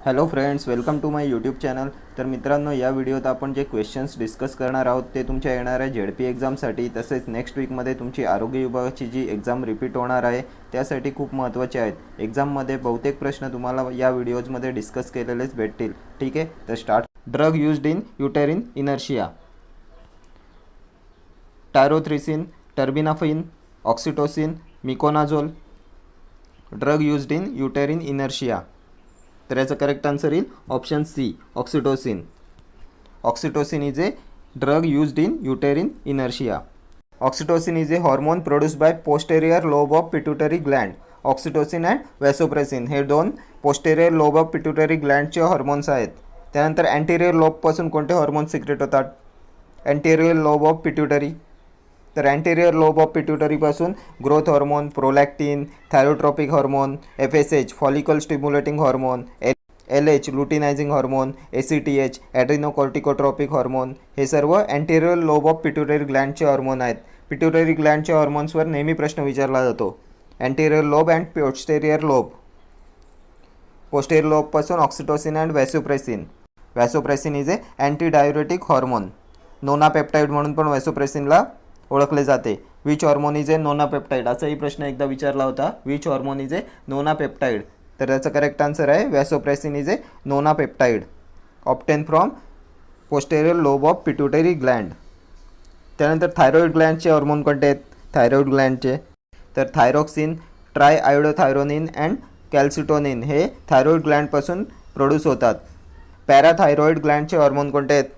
Hello friends, welcome to my YouTube channel. तर मित्रांनो, या व्हिडिओत आपण जे क्वेश्चन्स डिस्कस करणार आहोत ते तुमच्या येणाऱ्या झेडपी एक्झामसाठी तसेच नेक्स्ट वीकमध्ये तुमची आरोग्य विभागाची जी एक्झाम रिपीट होणार आहे त्यासाठी खूप महत्त्वाचे आहेत. एक्झाममध्ये बहुतेक प्रश्न तुम्हाला या व्हिडिओजमध्ये डिस्कस केलेलेच भेटतील. ठीक आहे, तर start. Drug used in uterine inertia: tyrothricin, terbinafine, oxytocin, miconazole. Drug used in uterine inertia. तर याचा करेक्ट आन्सर येईल option C, oxytocin. Oxytocin is a drug used in uterine inertia. Oxytocin is a hormone produced by posterior lobe of pituitary gland. Oxytocin and vasopressin हे दोन posterior lobe of pituitary ग्लँडचे hormones आहेत. त्यानंतर anterior लोबपासून कोणते hormone secrete होतात? Anterior lobe of pituitary. तर anterior lobe of पिट्युटरीपासून growth hormone, prolactin, thyrotropic hormone, FSH follicle stimulating hormone, LH luteinizing hormone, ACTH adrenocorticotropic hormone हे सर्व अँटेरियर लोब ऑफ पिट्युटरी ग्लँडचे हॉर्मोन आहेत. पिट्युटरी ग्लँडच्या हॉर्मोन्सवर नेहमी प्रश्न विचारला जातो. Anterior lobe and posterior lobe. Posterior लोबपासून oxytocin and vasopressin. Vasopressin is a antidiuretic hormone. Nonapeptide म्हणून पण वॅसोप्रेसिनला ओळखले जाते. Which hormone is a nonapeptide असाही प्रश्न एकदा विचारला होता. Which hormone is a नोनापेप्टाइड. तर त्याचा करेक्ट आन्सर आहे vasopressin is a nonapeptide obtained from posterior lobe of pituitary gland. त्यानंतर थायरॉइड ग्लँडचे हॉर्मोन कोणते आहेत? थायरॉइड ग्लँडचे तर थायरॉक्सिन, ट्रायआयोडोथायरोनिन अँड कॅल्सिटोनिन हे थायरॉइड ग्लँडपासून प्रोड्यूस होतात. पॅराथायरॉइड ग्लँडचे हॉर्मोन कोणते आहेत?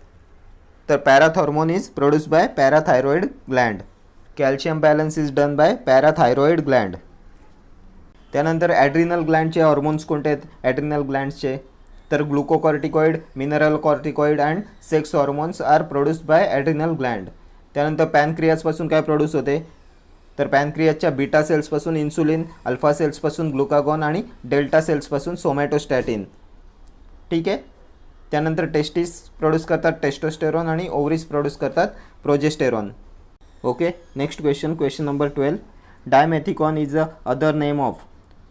तर parathormone is produced by parathyroid gland. Calcium balance is done by parathyroid gland. त्यानंतर ॲड्रिनल ग्लँडचे हॉर्मोन्स कोणते आहेत? ॲड्रिनल ग्लँड्सचे तर glucocorticoid, mineral corticoid and sex hormones are produced by adrenal gland. त्यानंतर पॅनक्रियाजपासून काय प्रोड्यूस होते? तर पॅनक्रियाजच्या बीटा सेल्सपासून इन्सुलिन, अल्फा सेल्सपासून ग्लुकागॉन आणि डेल्टा सेल्सपासून सोमॅटोस्टॅटिन. ठीक आहे. त्यानंतर टेस्टिस प्रोड्यूस करतात टेस्टोस्टेरॉन आणि ओव्हरीज प्रोड्यूस करतात progesterone. Okay, next question number 12. Dimethicone is a other name of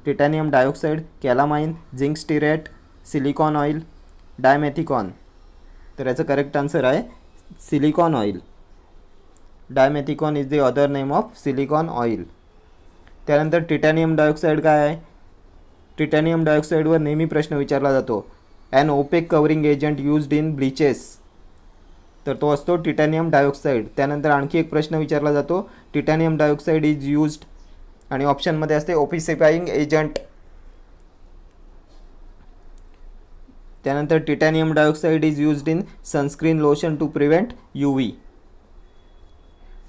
titanium dioxide, calamine, zinc stearate, silicone oil. Dimethicone तर याचं करेक्ट आन्सर आहे silicone oil. Dimethicone is the other name of silicone oil. त्यानंतर titanium dioxide काय आहे? Titanium डायऑक्साईडवर नेहमी प्रश्न विचारला जातो. An opaque covering agent used in bleaches तर तो असतो टिटॅनियम डायऑक्साईड. त्यानंतर आणखी एक प्रश्न विचारला जातो. टिटॅनियम डायऑक्साईड इज यूज्ड आणि ऑप्शनमध्ये असते ओपिसिफाईंग एजंट. त्यानंतर titanium dioxide is used in sunscreen lotion to prevent UV.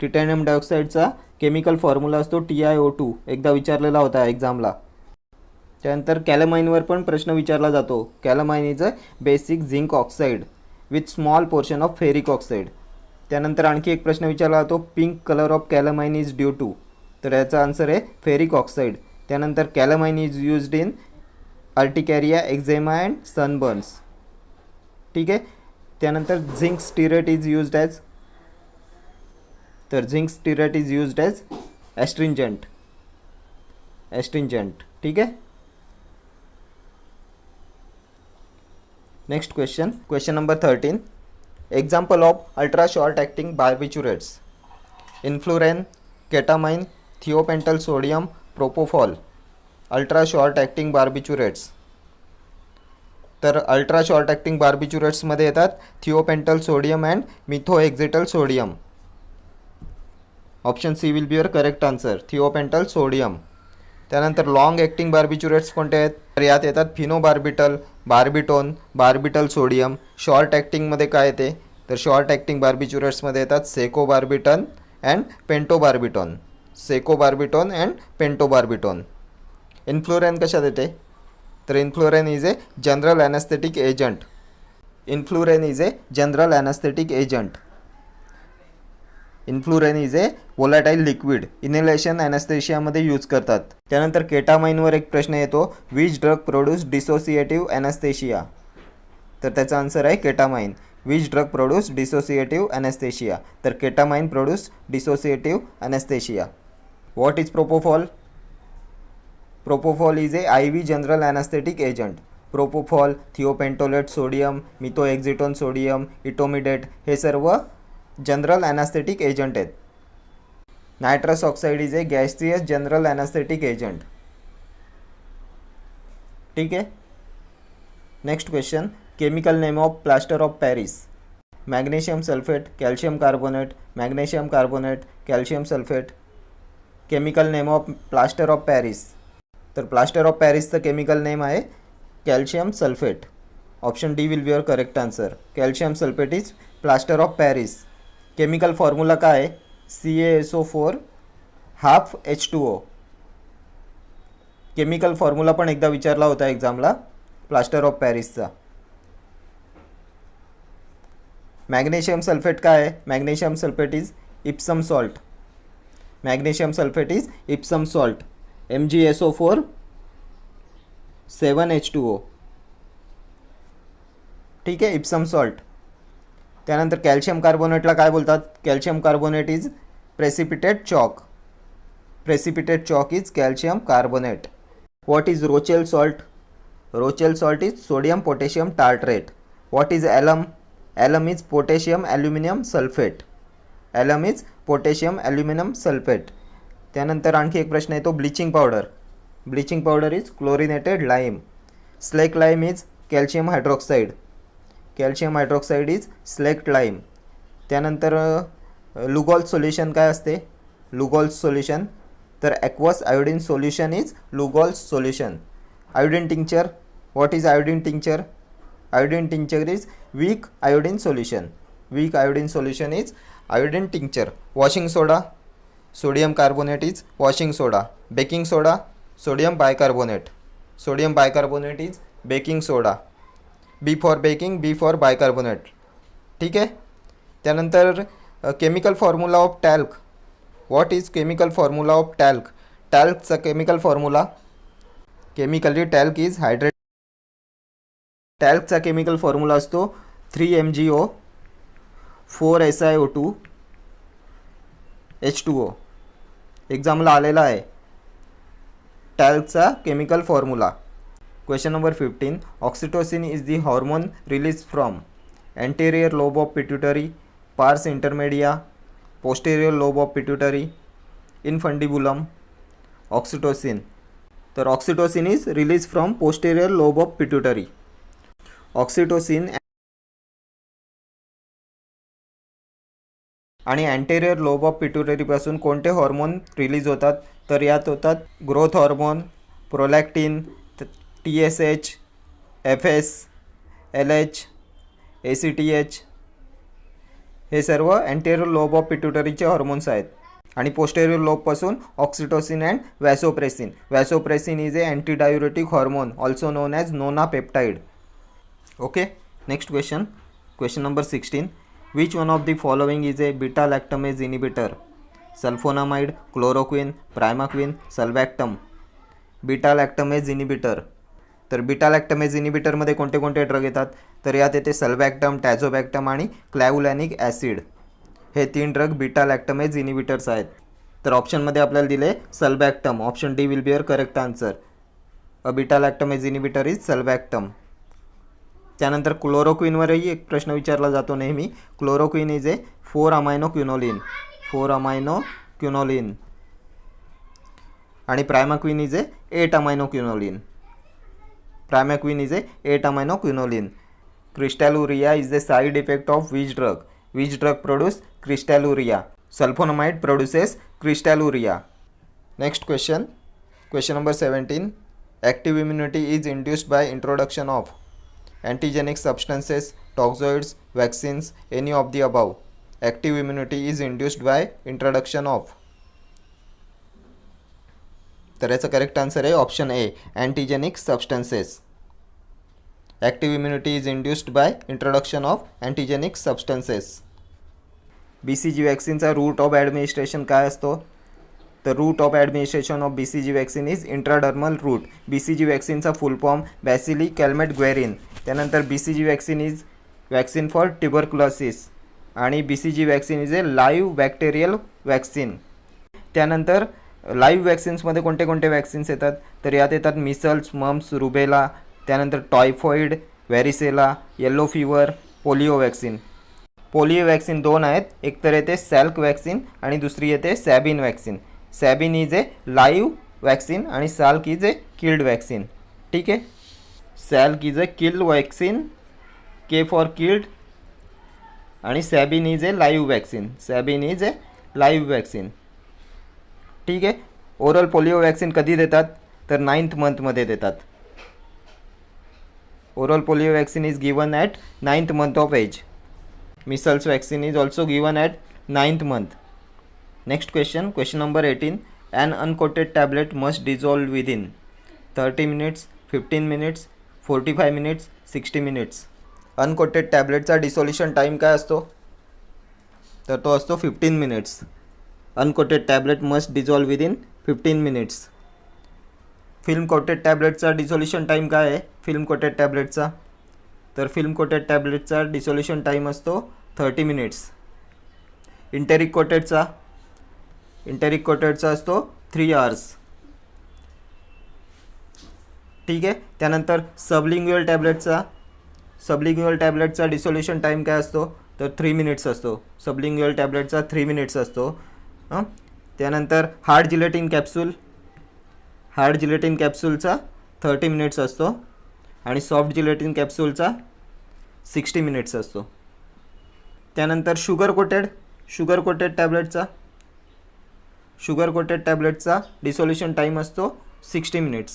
Titanium डायऑक्साईडचा केमिकल फॉर्म्युला असतो TiO2. एकदा विचारलेला होता एक्झामला. त्यानंतर कॅलामाइनवर पण प्रश्न विचारला जातो. Calamine is a basic zinc oxide with small portion of ferric oxide. त्यानंतर आणखी एक प्रश्न विचारला जातो. Pink colour of calamine is due to तर याचा आन्सर आहे फेरिक ऑक्साईड. त्यानंतर calamine is used in urticaria, eczema and sunburns. ठीक आहे. त्यानंतर zinc stearate is used as तर zinc stearate is used as astringent. ठीक आहे. Next question number 13. Example of ultra short acting बार्बिच्युरेट्स: enflurane, ketamine, thiopental sodium, propofol. Ultra short acting barbiturates तर ultra short acting बार्बिच्युरेट्समध्ये येतात thiopental sodium and methohexital sodium. Option C will be your correct answer, thiopental sodium. त्यानंतर long acting barbiturates कोणते आहेत? तर यात येतात phenobarbital, barbitone, barbital sodium. Short ॲक्टिंगमध्ये काय येते? तर शॉर्ट ॲक्टिंग बार्बिच्युरेट्समध्ये येतात सेकोबार्बिटन अँड पेंटोबार्बिटॉन. सेकोबार्बिटॉन अँड पेंटोबार्बिटॉन. इन्फ्लुरेन कशात येते? तर enflurane is a general anaesthetic agent. Enflurane is a general anaesthetic agent. Enflurane is a volatile liquid. Inhalation ॲनेस्थेशियामध्ये यूज करतात. त्यानंतर केटामाइनवर एक प्रश्न येतो. Which drug produce dissociative anaesthesia तर त्याचा आन्सर आहे ketamine. Which drug produce dissociative anaesthesia तर ketamine produce dissociative anaesthesia. What is propofol? Propofol is a IV general anesthetic agent. Propofol, thiopental sodium, methohexitone sodium, etomidate हे सर्व general anaesthetic agent आहेत. Nitrous oxide is a gaseous general anaesthetic agent. ठीक आहे. Next question, chemical name of plaster of Paris. Magnesium sulphate, calcium carbonate, magnesium carbonate, calcium sulphate. Chemical name of plaster of Paris. तर plaster of पॅरिसचं chemical name आहे calcium sulphate. Option D will be your correct answer. Calcium sulphate is plaster of Paris. Chemical formula काय आहे? CaSO4 half H2O. Chemical formula पण एकदा विचारला होता एक्झामला plaster of पॅरिसचा. Magnesium sulphate काय आहे? Magnesium sulphate is Epsom salt. Magnesium sulphate is Epsom salt. MgSO4 7H2O. ठीक आहे, इप्सम सॉल्ट. त्यानंतर कॅल्शियम कार्बोनेटला काय बोलतात? Calcium carbonate is precipitate chalk. Precipitate chalk is calcium carbonate. What is रोचेल salt? रोचेल salt is sodium potassium tartrate. What is ॲलम? ॲलम is potassium aluminium sulphate. ॲलम is potassium aluminium sulphate. त्यानंतर आणखी एक प्रश्न येतो, bleaching powder. Bleaching powder is chlorinated lime. Slake lime is calcium hydroxide. Calcium hydroxide is slaked lime. त्यानंतर Lugol's solution काय असते? Lugol's solution, तर aqueous iodine solution is Lugol's solution. Iodine tincture, what is iodine tincture? Iodine tincture is weak iodine solution. Weak iodine solution is iodine tincture. Washing soda, sodium carbonate is washing soda. Baking soda, sodium bicarbonate. Sodium bicarbonate is baking soda. B for baking, B for bicarbonate. ठीक आहे. त्यानंतर chemical formula of talc. What is chemical formula of talc? टॅल्कचा chemical formula, chemically talc is hydrate. टॅल्कचा chemical formula असतो 3MgO 4SiO2 H2O. एक्झामला आलेला आहे टॅल्कचा chemical formula. Question number 15, oxytocin is the hormone release from anterior lobe of pituitary, pars intermedia, posterior lobe of pituitary, infundibulum. Oxytocin. तर oxytocin is release from posterior lobe of pituitary. Oxytocin आणि anterior lobe of पिट्युटरीपासून कोणते hormone release होतात? तर यात होतात growth hormone, prolactin, TSH, FS, LH, ACTH. हे सर्व अँटेरियर लोब ऑफ पिट्युटरीचे हॉर्मोन्स आहेत. आणि पोस्टेरियर लोबपासून oxytocin and vasopressin. Vasopressin is a antidiuretic hormone also known as nona peptide. Okay. Next question, question number 16, which one of the following is a beta lactamase inhibitor? Sulphonamide, chloroquine, primaquine, sulbactam. Beta lactamase inhibitor. तर beta lactamase इनिबिटरमध्ये कोणते कोणते drug येतात? तर यात येते सल्बॅक्टम, टॅझोबॅक्टम आणि क्लॅव्हुलॅनिक acid. हे 3 ड्रग बीटा लॅक्टमेज इनिबिटर्स आहेत. तर ऑप्शनमध्ये आपल्याला दिले sulbactam. Option D will be your correct answer. A beta lactamase inhibitor is sulbactam. त्यानंतर क्लोरोक्विनवरही एक प्रश्न विचारला जातो नेहमी. Chloroquine is a amino quinoline. Amino quinoline. आणि primaquine is a amino quinoline. Primaquine is a 8-amino quinoline. Crystalluria is the side effect of which drug? Which drug produce crystalluria? Sulfonamide produces crystalluria. Next question, question number 17. Active immunity is induced by introduction of antigenic substances, toxoids, vaccines, any of the above. Active immunity is induced by introduction of. तर याचा correct answer आहे option A, antigenic substances. Active immunity is induced by introduction of antigenic substances. BCG वॅक्सिनचा route of administration काय असतो? तर route of administration of BCG vaccine is intradermal route. BCG वॅक्सिनचा full form bacilli Calmette Guerin. त्यानंतर BCG vaccine is vaccine for tuberculosis. आणि BCG vaccine is a live bacterial vaccine. त्यानंतर live वॅक्सिन्समध्ये कोणते कोणते वॅक्सिन्स येतात? तर यात येतात मिसल्स, मम्स, रुबेला, त्यानंतर typhoid, varicella, yellow fever, polio vaccine. Polio vaccine दोन आहेत, एक तर येते सॅल्क वॅक्सिन आणि दुसरी येते Sabin vaccine. Sabin is a live vaccine आणि Salk is a killed vaccine. ठीक आहे, Salk is a killed vaccine, K for killed, आणि Sabin is a live vaccine. Sabin is a live vaccine. ठीक आहे. Oral polio vaccine कधी देतात तर 9th मंथमध्ये देतात. Oral polio vaccine is given at 9th month of age. Measles vaccine is also given at 9th month. Next question, question number 18. An uncoated tablet must dissolve within 30 minutes, 15 minutes, 45 minutes, 60 minutes. Uncoated टॅबलेटचा dissolution time काय असतो तर तो असतो 15 minutes. Uncoated tablet must dissolve within 15 minutes. Film coated टॅबलेटचा dissolution time काय आहे film coated टॅबलेटचा तर फिल्म कोटेड टॅबलेटचा डिसोल्युशन टाईम असतो 30 minutes. इंटेरिक कोटेडचा असतो 3 hours. ठीक आहे. त्यानंतर सबलिंग्युअल टॅबलेटचा डिसोल्युशन टाईम काय असतो तर 3 minutes असतो. सबलिंग्युअल टॅबलेटचा 3 minutes असतो. त्यानंतर हार्ड जिलेटिन कॅप्सूलचा 30 minutes असतो आणि सॉफ्ट जिलेटिन कॅप्सूलचा 60 minutes असतो. त्यानंतर शुगर कोटेड टॅबलेटचा डिसोल्युशन टाईम असतो 60 minutes.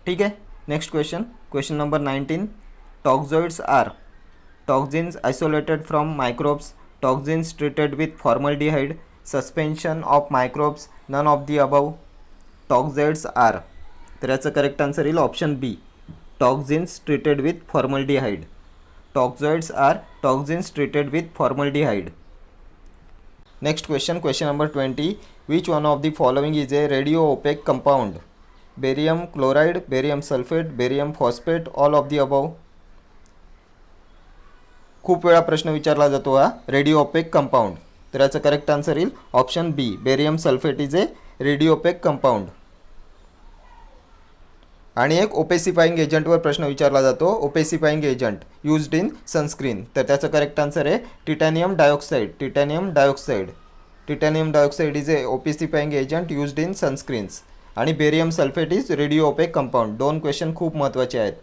ठीक आहे. Next question number 19. Toxoids are toxins isolated from microbes, toxins treated with formaldehyde, suspension of microbes, none of the above. Toxoids are, तर याचं करेक्ट आन्सर येईल option B, toxins treated with formaldehyde. Toxoids are toxins treated with formaldehyde. Next question number 20. Which one of the following is a radio opaque compound? Barium chloride, barium sulphate, barium phosphate, all of the above. खूप वेळा प्रश्न विचारला जातो हा radio opaque compound, तर याचं correct answer येईल option B, barium sulphate is a radio opaque compound. आणि एक ओपेसिफाईंग एजंटवर प्रश्न विचारला जातो, opacifying agent used in sunscreen, तर त्याचं करेक्ट आन्सर आहे titanium dioxide. Titanium dioxide is a opacifying agent used in sunscreens. आणि barium sulphate is radio opaque compound. 2 question खूप महत्त्वाचे आहेत.